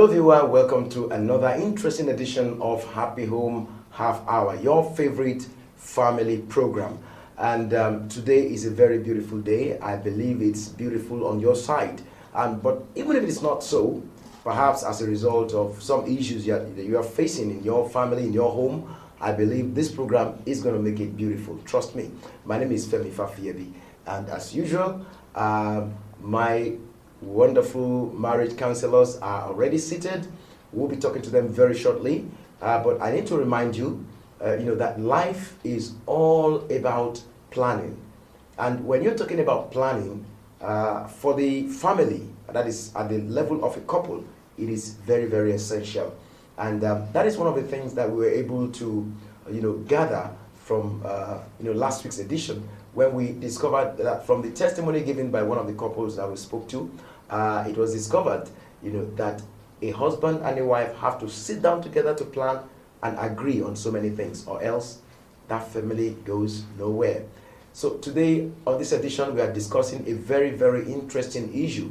Hello viewer, welcome to another interesting edition of Happy Home Half Hour, your favorite family program. And today is a very beautiful day. I believe it's beautiful on your side. But even if it's not so, perhaps as a result of some issues that you are facing in your family, in your home, I believe this program is going to make it beautiful. Trust me. My name is Femi Fafiebi. And as usual, my wonderful marriage counselors are already seated. We'll be talking to them very shortly. But I need to remind you, that life is all about planning. And when you're talking about planning, for the family, that is at the level of a couple, it is very, very essential. And that is one of the things that we were able to, gather from, last week's edition, when we discovered that from the testimony given by one of the couples that we spoke to, it was discovered, that a husband and a wife have to sit down together to plan and agree on so many things, or else that family goes nowhere. So today, on this edition, we are discussing a very, very interesting issue,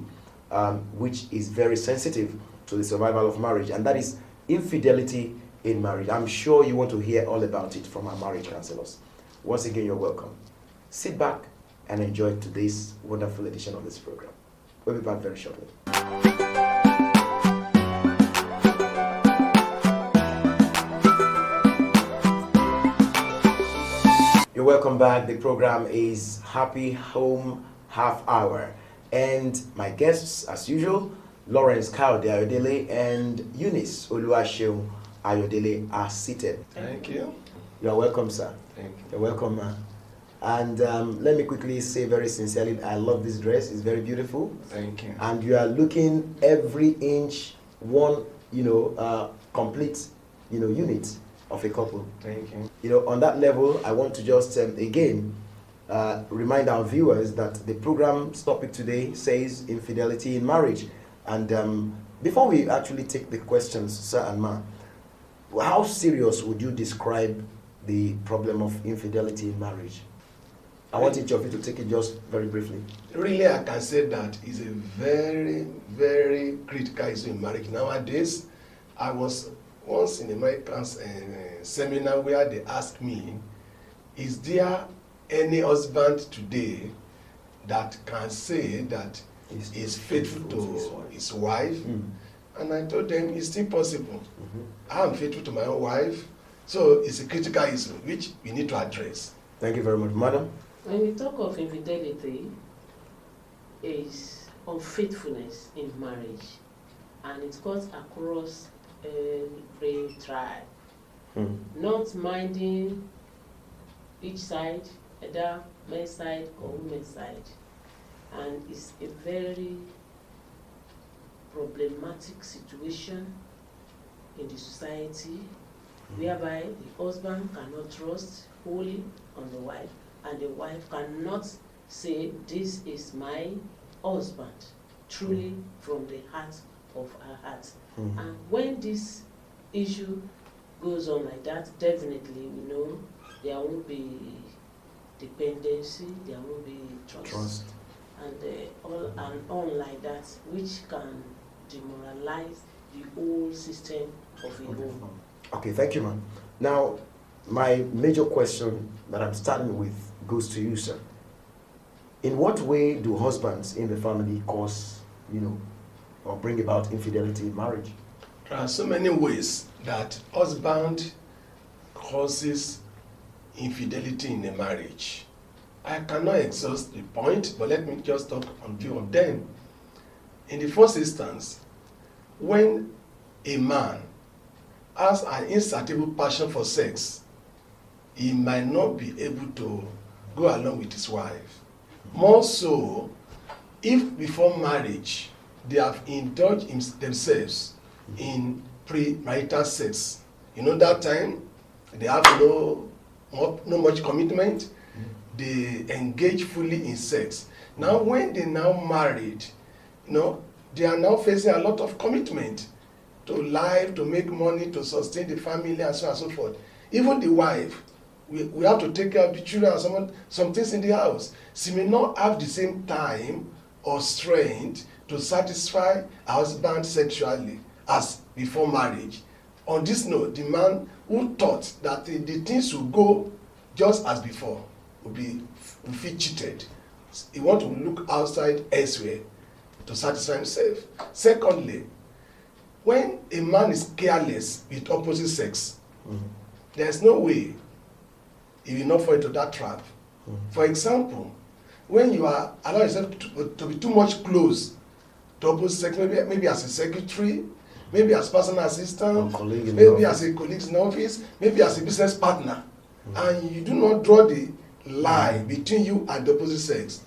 which is very sensitive to the survival of marriage, and that is infidelity in marriage. I'm sure you want to hear all about it from our marriage counselors. Once again, you're welcome. Sit back and enjoy today's wonderful edition of this program. We'll be back very shortly. You're welcome back. The program is Happy Home Half Hour. And my guests, as usual, Lawrence Kaude Ayodele and Eunice Oluwaseun Ayodele are seated. Thank you. You're welcome, sir. Thank you. You're welcome, ma'am. And let me quickly say very sincerely, I love this dress. It's very beautiful. Thank you. And you are looking every inch one, complete, unit of a couple. Thank you. On that level, I want to just again remind our viewers that the program's topic today says infidelity in marriage. And before we actually take the questions, sir and ma, how serious would you describe the problem of infidelity in marriage? I want each of you to take it just very briefly. Really, I can say that is a very, very critical issue in marriage. Nowadays, I was once in a marriage seminar where they asked me, is there any husband today that can say that he's faithful to his wife? And I told them it's still possible. I'm faithful to my own wife, so it's a critical issue which we need to address. Thank you very much, madam. When we talk of infidelity, is unfaithfulness in marriage, and it cuts across every tribe. Not minding each side, either men's side or women's side, and it's a very problematic situation in the society, whereby the husband cannot trust wholly on the wife, and the wife cannot say, this is my husband, truly from the heart of her heart. And when this issue goes on like that, definitely we know there won't be dependency, there won't be trust. And on like that, which can demoralize the whole system of a home. Okay, thank you, ma'am. Now, my major question that I'm starting with goes to you, sir. In what way do husbands in the family cause, or bring about infidelity in marriage? There are so many ways that husband causes infidelity in a marriage. I cannot exhaust the point, but let me just talk on few of them. In the first instance, when a man has an insatiable passion for sex, he might not be able to go along with his wife. More so, if before marriage they have indulged themselves in premarital sex. That time they have no much commitment. They engage fully in sex. Now when they now married, they are now facing a lot of commitment to life, to make money, to sustain the family, and so on and so forth. Even the wife, we have to take care of the children and some things in the house. She may not have the same time or strength to satisfy her husband sexually. as before marriage. On this note, the man who thought that the things will go just as before will feel cheated. He want to look outside elsewhere to satisfy himself. Secondly, when a man is careless with opposite sex, there's no way he will not fall into that trap. For example, when you are allow yourself to be too much close to opposite sex, maybe as a secretary, maybe as personal assistant, maybe as a colleague in office, maybe as a business partner, and you do not draw the line between you and the opposite sex,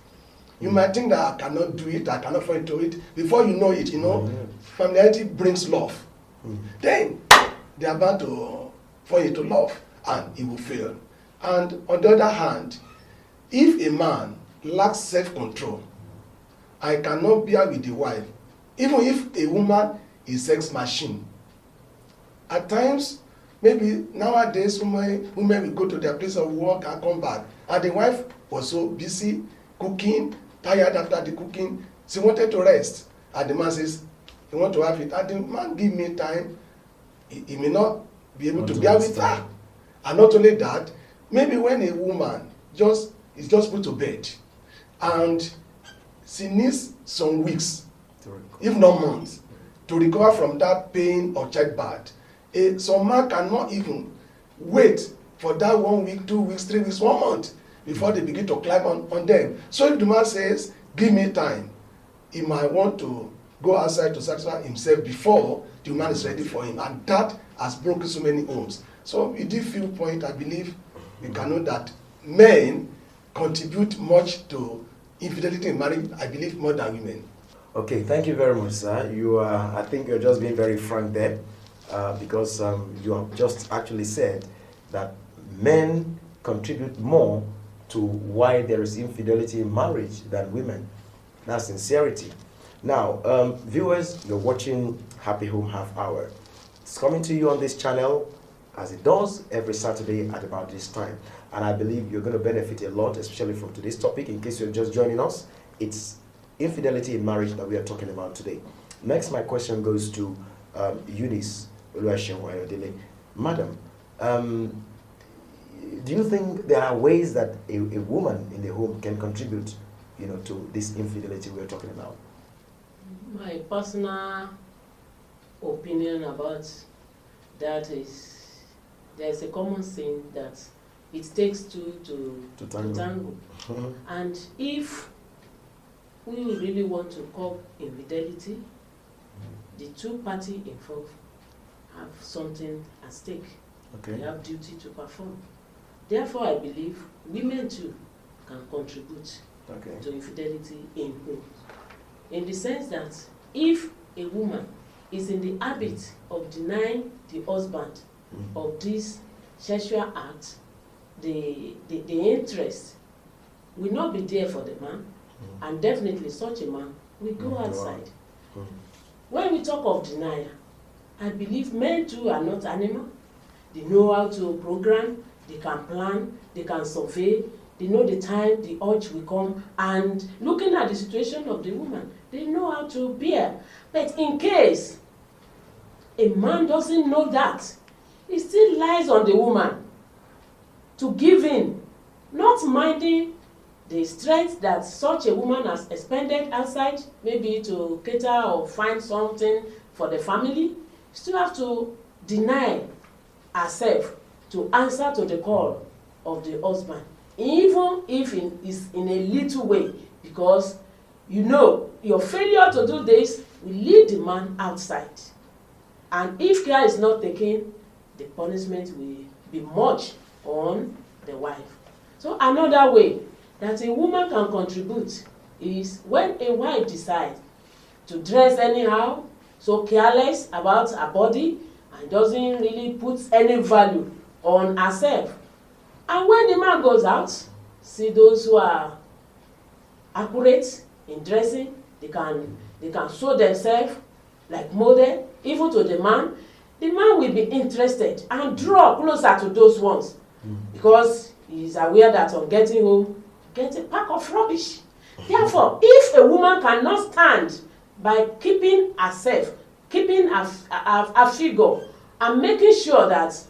you might think that I cannot do it, I cannot fall into it. Before you know it, familiarity brings love. Then they are bound to fall into love, and it will fail. And on the other hand, if a man lacks self-control, I cannot bear with the wife, even if a woman is sex machine. At times, maybe nowadays women will go to their place of work and come back, and the wife was so busy cooking, tired after the cooking, she wanted to rest, and the man says he want to have it, and the man give me time, he may not be able to bear with her. And not only that, maybe when a woman is just put to bed and she needs some weeks, if not months, to recover from that pain or childbirth, some man cannot even wait for that 1 week, 2 weeks, 3 weeks, 1 month before they begin to climb on them. So if the man says, give me time, he might want to go outside to satisfy himself before the man is ready for him, and that has broken so many homes. So with this viewpoint, I believe we can know that men contribute much to infidelity in marriage, I believe, more than women. Okay, thank you very much, sir. I think you're just being very frank there, because you have just actually said that men contribute more to why there is infidelity in marriage than women. That's sincerity. Now, viewers, you're watching Happy Home Half Hour. It's coming to you on this channel, as it does every Saturday at about this time. And I believe you're going to benefit a lot, especially from today's topic. In case you're just joining us, it's infidelity in marriage that we are talking about today. Next, my question goes to Eunice Oluwaseun. Madam, do you think there are ways that a woman in the home can contribute, to this infidelity we're talking about? My personal opinion about that is, there's a common saying that it takes two to tango. And if we really want to curb infidelity, the two parties involved have something at stake. Okay. They have duty to perform. Therefore, I believe women too can contribute to infidelity in home. In the sense that if a woman is in the habit of denying the husband of this sexual act, the interest will not be there for the man, and definitely such a man will go outside. When we talk of denial, I believe men too are not animal. They know how to program, they can plan, they can survey, they know the time the urge will come, and looking at the situation of the woman, they know how to bear. But in case a man doesn't know that, it still lies on the woman to give in, not minding the strength that such a woman has expended outside, maybe to cater or find something for the family. Still have to deny herself to answer to the call of the husband, even if it is in a little way, because your failure to do this will lead the man outside, and if care is not taken, the punishment will be much on the wife. So another way that a woman can contribute is when a wife decides to dress anyhow, so careless about her body, and doesn't really put any value on herself. And when the man goes out, see those who are accurate in dressing, they can show themselves like model, even to the man. The man will be interested and draw closer to those ones, because he is aware that on getting home, get a pack of rubbish. Therefore, if a woman cannot stand by keeping herself keeping a figure and making sure that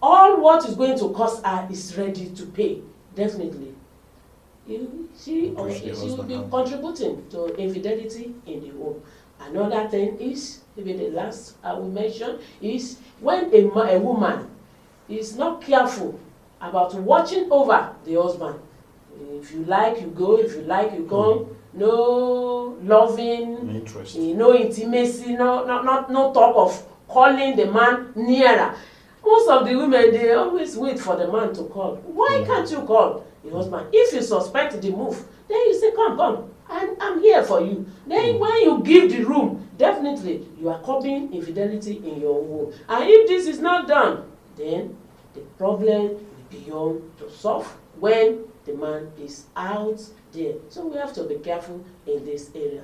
all what is going to cost her is ready to pay, definitely. She will be contributing to infidelity in the home. Another thing is, maybe the last I will mention, is when a woman is not careful about watching over the husband. If you like, you go. If you like, you come. No loving, no intimacy, no talk of calling the man nearer. Most of the women, they always wait for the man to call. Why can't you call the husband? If you suspect the move, then you say, come, and I'm here for you. Then when you give the room, definitely you are copying infidelity in your home. And if this is not done, then the problem will be beyond to solve when the man is out there. So we have to be careful in this area.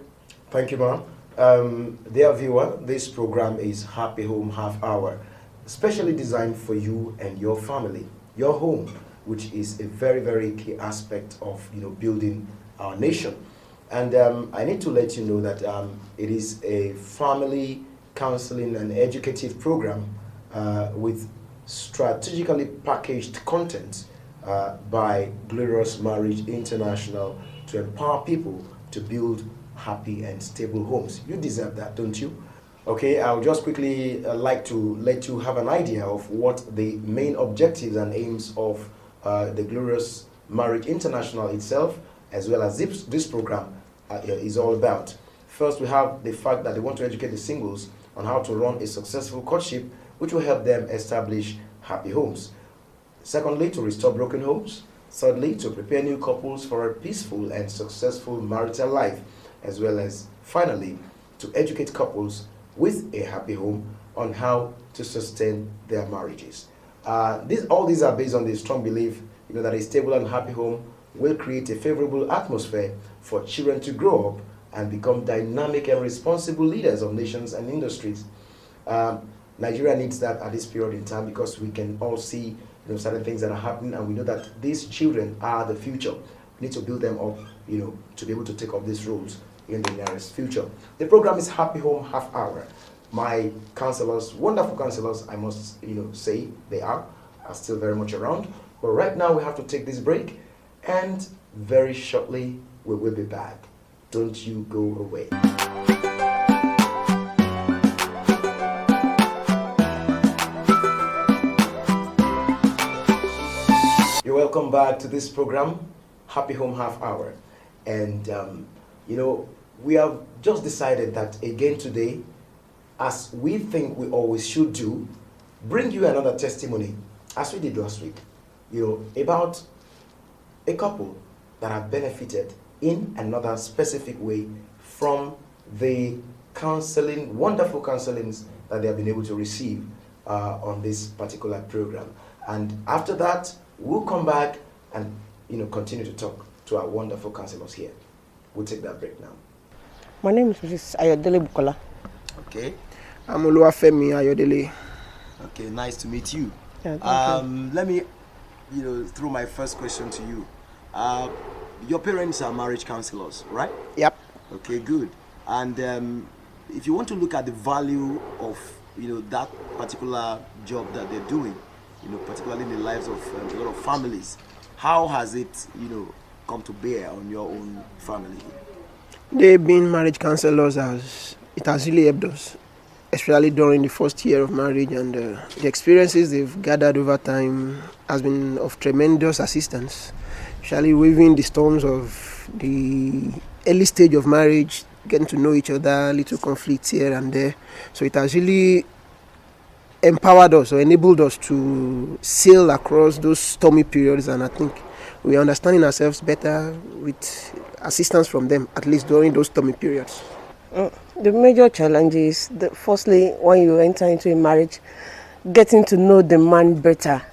Thank you, ma'am. Dear viewer, this program is Happy Home Half Hour, specially designed for you and your family, your home, which is a very, very key aspect of building our nation. And I need to let you know that it is a family counseling and educative program with strategically packaged content by Glorious Marriage International to empower people to build happy and stable homes. You deserve that, don't you? Okay, I'll just quickly like to let you have an idea of what the main objectives and aims of the Glorious Marriage International itself, as well as this program, is all about. First, we have the fact that they want to educate the singles on how to run a successful courtship, which will help them establish happy homes. Secondly, to restore broken homes. Thirdly, to prepare new couples for a peaceful and successful marital life, as well as, finally, to educate couples with a happy home on how to sustain their marriages. All these are based on the strong belief that a stable and happy home will create a favorable atmosphere for children to grow up and become dynamic and responsible leaders of nations and industries. Nigeria needs that at this period in time, because we can all see certain things that are happening, and we know that these children are the future. We need to build them up to be able to take up these roles in the nearest future. The program is Happy Home Half Hour. My counselors, wonderful counselors, I must say they are still very much around. But right now we have to take this break, and very shortly we will be back. Don't you go away. You're welcome back to this program, Happy Home Half Hour. And we have just decided that again today, as we think we always should do, bring you another testimony, as we did last week, about a couple that have benefited in another specific way from the counseling, wonderful counselings that they have been able to receive on this particular program. And after that, we'll come back and continue to talk to our wonderful counselors here. We'll take that break now. My name is Mrs. Ayodele Bukola. Okay. I'm Oluwafemi Ayodele. Okay, nice to meet you. Yeah, thank you. Let me, throw my first question to you. Your parents are marriage counselors, right? Yep. Okay, good. And if you want to look at the value of, that particular job that they're doing, particularly in the lives of a lot of families, how has it, come to bear on your own family? They being marriage counselors, it has really helped us, especially during the first year of marriage, and the experiences they've gathered over time has been of tremendous assistance, especially weaving the storms of the early stage of marriage, getting to know each other, little conflicts here and there. So it has really empowered us or enabled us to sail across those stormy periods, and I think we are understanding ourselves better with assistance from them, at least during those stormy periods. The major challenge is, firstly, when you enter into a marriage, getting to know the man better.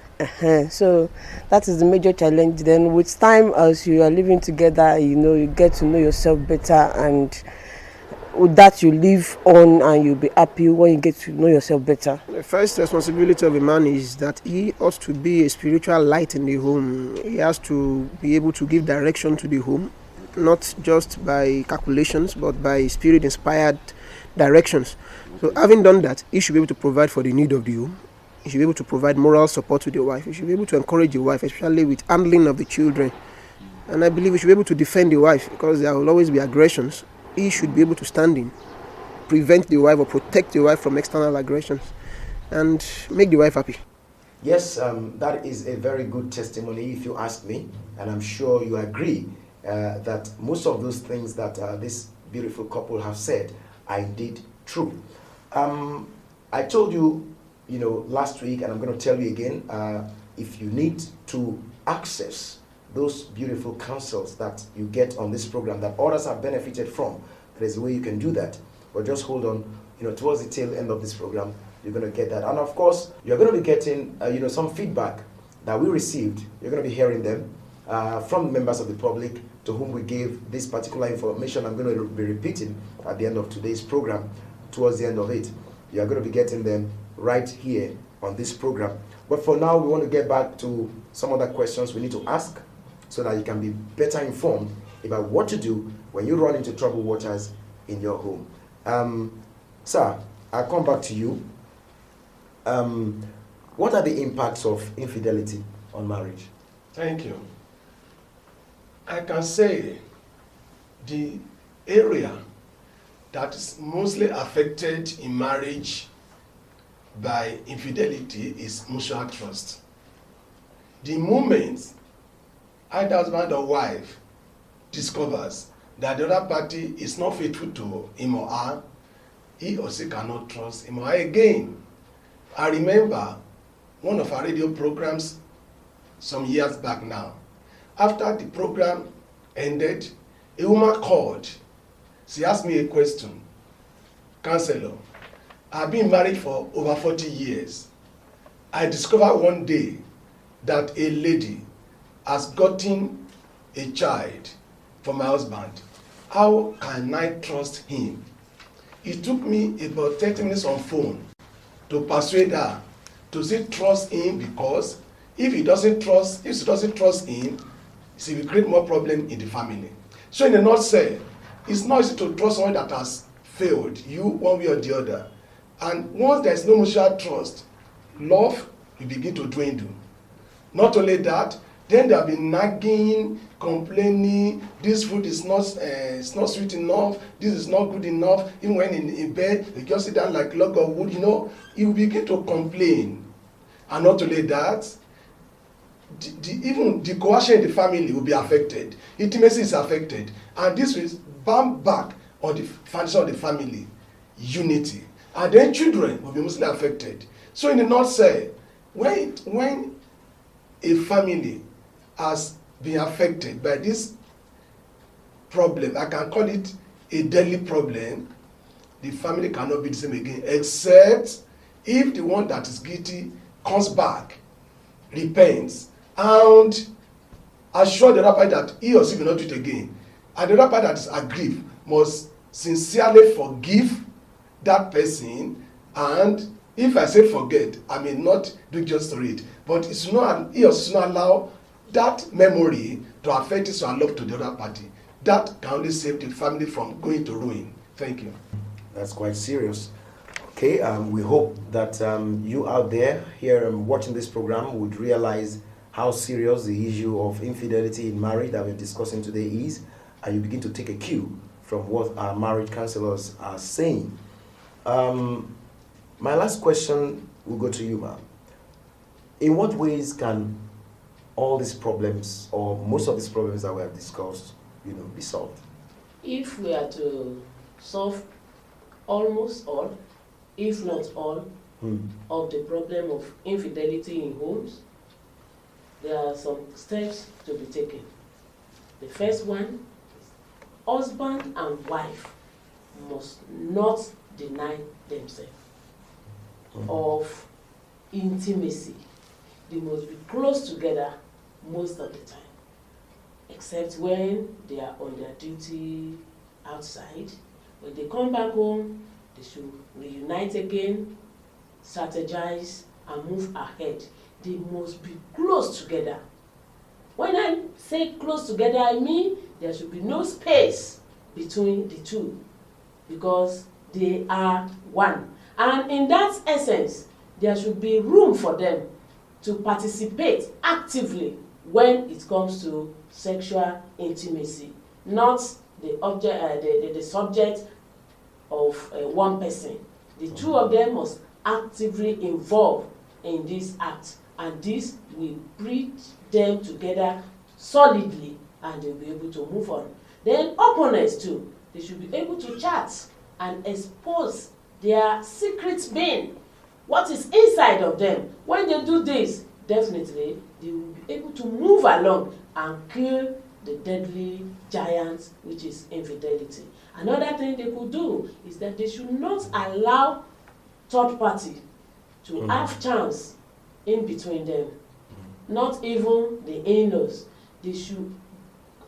So that is the major challenge. Then with time, as you are living together, you get to know yourself better, and with that you live on and you'll be happy when you get to know yourself better. The first responsibility of a man is that he ought to be a spiritual light in the home. He has to be able to give direction to the home. not just by calculations, but by spirit-inspired directions. So having done that, you should be able to provide for the need of the home. You should be able to provide moral support to your wife. You should be able to encourage your wife, especially with handling of the children. And I believe you should be able to defend the wife, because there will always be aggressions. He should be able to stand in, prevent the wife or protect the wife from external aggressions, and make the wife happy. Yes, that is a very good testimony, if you ask me, and I'm sure you agree that most of those things that this beautiful couple have said are indeed true. I told you, last week, and I'm going to tell you again, if you need to access those beautiful counsels that you get on this program that others have benefited from, there's a way you can do that. But just hold on, towards the tail end of this program, you're going to get that. And of course, you're going to be getting, some feedback that we received. You're going to be hearing them from members of the public to whom we gave this particular information. I'm going to be repeating at the end of today's program, towards the end of it. You're going to be getting them right here on this program. But for now, we want to get back to some other questions we need to ask so that you can be better informed about what to do when you run into troubled waters in your home. Sir, I'll come back to you. What are the impacts of infidelity on marriage? Thank you. I can say the area that is mostly affected in marriage by infidelity is mutual trust. The moment either husband or wife discovers that the other party is not faithful to him or her, he or she cannot trust him or her again. I remember one of our radio programs some years back now. After the program ended, a woman called. She asked me a question. Counselor, I've been married for over 40 years. I discovered one day that a lady has gotten a child from my husband. How can I trust him? It took me about 30 minutes on phone to persuade her to say trust him, because if she doesn't trust him, she will create more problem in the family. So in a nutshell, it's not easy to trust someone that has failed you one way or the other. And once there is no mutual trust, love will begin to dwindle. Not only that, then there will be nagging, complaining, this food is not sweet enough, this is not good enough. Even when in bed, you just sit down like a log of wood, you will begin to complain. And not only that, even the cohesion in the family will be affected. Intimacy is affected. And this will bump back on the foundation of the family, unity. And then children will be mostly affected. So in a nutshell, when a family has been affected by this problem, I can call it a deadly problem, the family cannot be the same again, except if the one that is guilty comes back, repents, and assure the other party that he or she will not do it again. And the other party that is aggrieved must sincerely forgive that person. And if I say forget, I may not do just to it, but he or she should not allow that memory to affect his or love to the other party. That can only save the family from going to ruin. Thank you. That's quite serious. Okay, we hope that you out there here watching this program would realize how serious the issue of infidelity in marriage that we're discussing today is, and you begin to take a cue from what our marriage counselors are saying. My last question will go to you, ma'am. In what ways can all these problems, or most of these problems that we have discussed, be solved? If we are to solve almost all, if not all, of the problem of infidelity in homes, there are some steps to be taken. The first one is husband and wife must not deny themselves of intimacy. They must be close together most of the time, except when they are on their duty outside. When they come back home, they should reunite again, strategize, and move ahead. They must be close together. When I say close together, I mean there should be no space between the two, because they are one. And in that essence, there should be room for them to participate actively when it comes to sexual intimacy, not the object, the subject of one person. The two of them must actively involve in this act, and this will bring them together solidly, and they'll be able to move on. Then opponents too, they should be able to chat and expose their secret being, what is inside of them. When they do this, definitely they will be able to move along and kill the deadly giant, which is infidelity. Another thing they could do is that they should not allow third party to have chance in between them, not even the in-laws. They should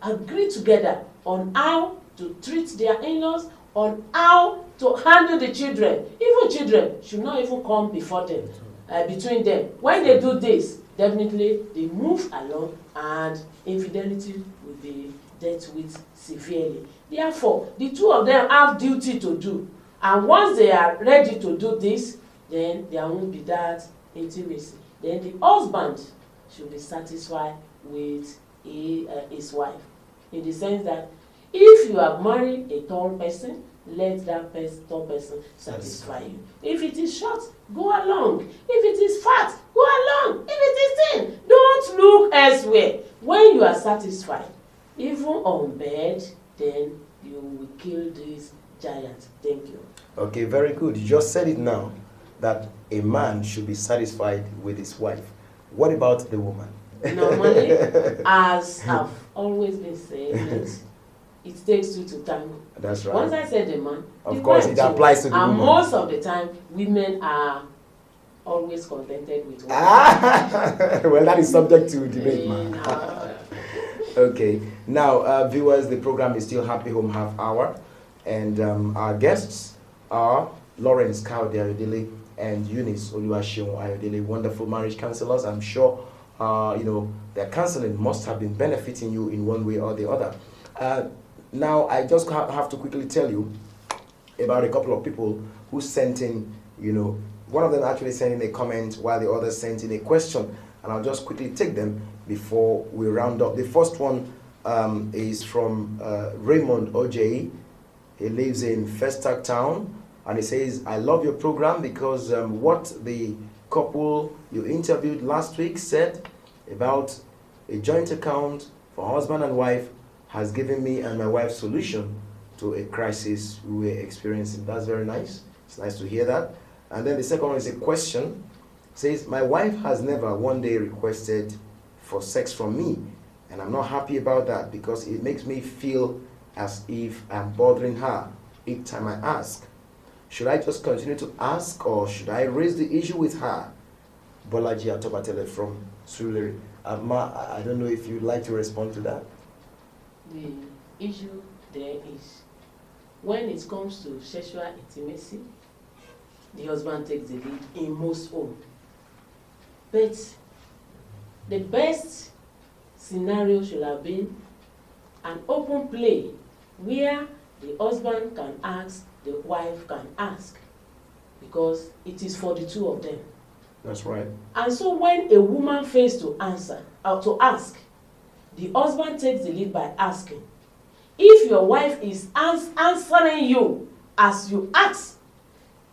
agree together on how to treat their in-laws, on how to handle the children. Even children should not even come before them, between them. When they do this, definitely they move along and infidelity will be dealt with severely. Therefore, the two of them have duty to do, and once they are ready to do this, then there won't be that intimacy. Then the husband should be satisfied with his wife, in the sense that if you have married a tall person, let that tall person satisfy you. If it is short, go along. If it is fat, go along. If it is thin, don't look elsewhere. When you are satisfied, even on bed, then you will kill this giant. Thank you. Okay, very good. You just said it now, that a man should be satisfied with his wife. What about the woman? Normally, as I've always been saying, it takes two to tango. That's right. Once I said the man, of course, it applies to the woman. And most of the time, women are always contented with women. Well, that is subject to debate, man. Okay. Now, viewers, the program is still Happy Home Half Hour, and our guests are Lawrence Kaude Ayodele and Eunice Oluwaseun Ayodele, wonderful marriage counselors. I'm sure their counseling must have been benefiting you in one way or the other. Now, I just have to quickly tell you about a couple of people who sent in, one of them actually sent in a comment while the other sent in a question, and I'll just quickly take them before we round up. The first one is from Raymond OJ. He lives in Festac Town, and he says, I love your program because what the couple you interviewed last week said about a joint account for husband and wife has given me and my wife solution to a crisis we were experiencing. That's very nice. It's nice to hear that. And then the second one is a question. It says, my wife has never one day requested for sex from me, and I'm not happy about that because it makes me feel as if I'm bothering her each time I ask. Should I just continue to ask, or should I raise the issue with her? Bolaji Atobatele from Surulere. I don't know if you'd like to respond to that. The issue there is, when it comes to sexual intimacy, the husband takes the lead in most homes. But the best scenario should have been an open play where the husband can ask, the wife can ask, because it is for the two of them. That's right. And so when a woman fails to answer or to ask, the husband takes the lead by asking. If your wife is answering you as you ask,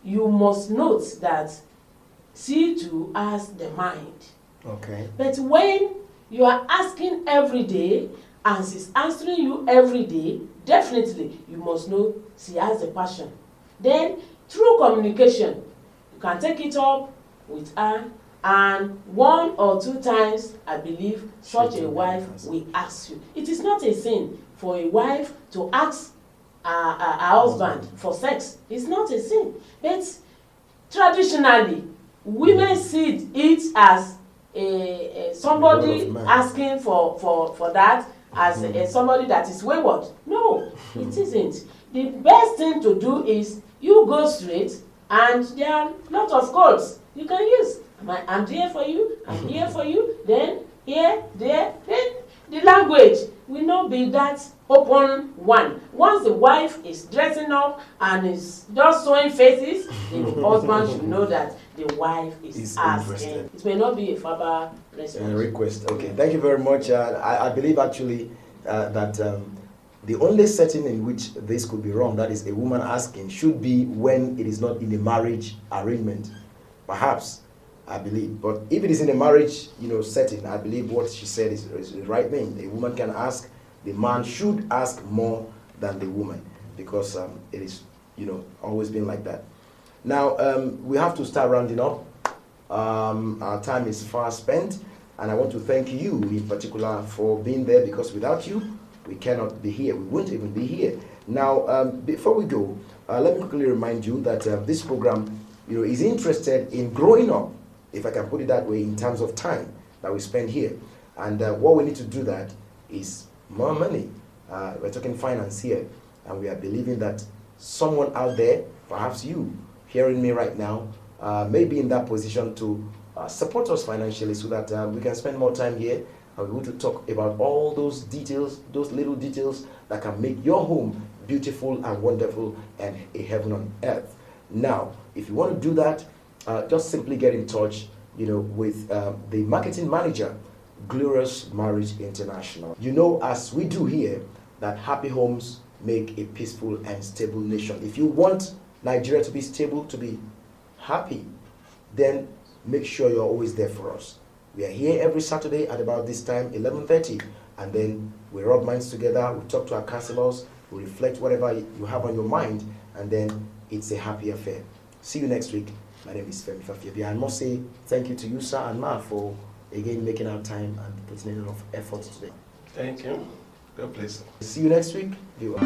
you must note that she too has the mind. Okay. But when you are asking every day and she's answering you every day, definitely you must know she has the passion. Then through communication, you can take it up with her, and 1 or 2 times, I believe, such a wife will ask you. It is not a sin for a wife to ask her husband for sex. It's not a sin. But traditionally, women see it as somebody asking for that, as somebody that is wayward. No, it isn't. The best thing to do is you go straight, and there are a lot of codes you can use. I'm here for you, I'm here for you, then here, there, then the language will not be that open one. Once the wife is dressing up and is just showing faces, the husband should know that the wife is asking. Interested. It may not be a verbal response. Request. Okay, thank you very much. I believe actually that the only setting in which this could be wrong, that is a woman asking, should be when it is not in a marriage arrangement. Perhaps, I believe. But if it is in a marriage, setting, I believe what she said is the right thing. A woman can ask. The man should ask more than the woman, because it is, always been like that. Now, we have to start rounding up. Our time is far spent, and I want to thank you in particular for being there, because without you, we cannot be here. We wouldn't even be here. Now, before we go, let me quickly remind you that this program, is interested in growing up, if I can put it that way, in terms of time that we spend here. And what we need to do that is more money. We're talking finance here, and we are believing that someone out there, perhaps you, hearing me right now, may be in that position to support us financially, so that we can spend more time here and we want to talk about all those details, those little details that can make your home beautiful and wonderful and a heaven on earth. Now, if you want to do that, just simply get in touch, with the marketing manager, Glorious Marriage International. As we do here, that happy homes make a peaceful and stable nation. If you want Nigeria to be stable, to be happy, then make sure you're always there for us. We are here every Saturday at about this time, 11:30, and then we rub minds together, we talk to our counselors, we reflect whatever you have on your mind, and then it's a happy affair. See you next week. My name is Femi Fafiebi. I must say thank you to you, sir, and Ma, for again making our time and putting in a lot of effort today. Thank you. God bless you. See you next week, viewer.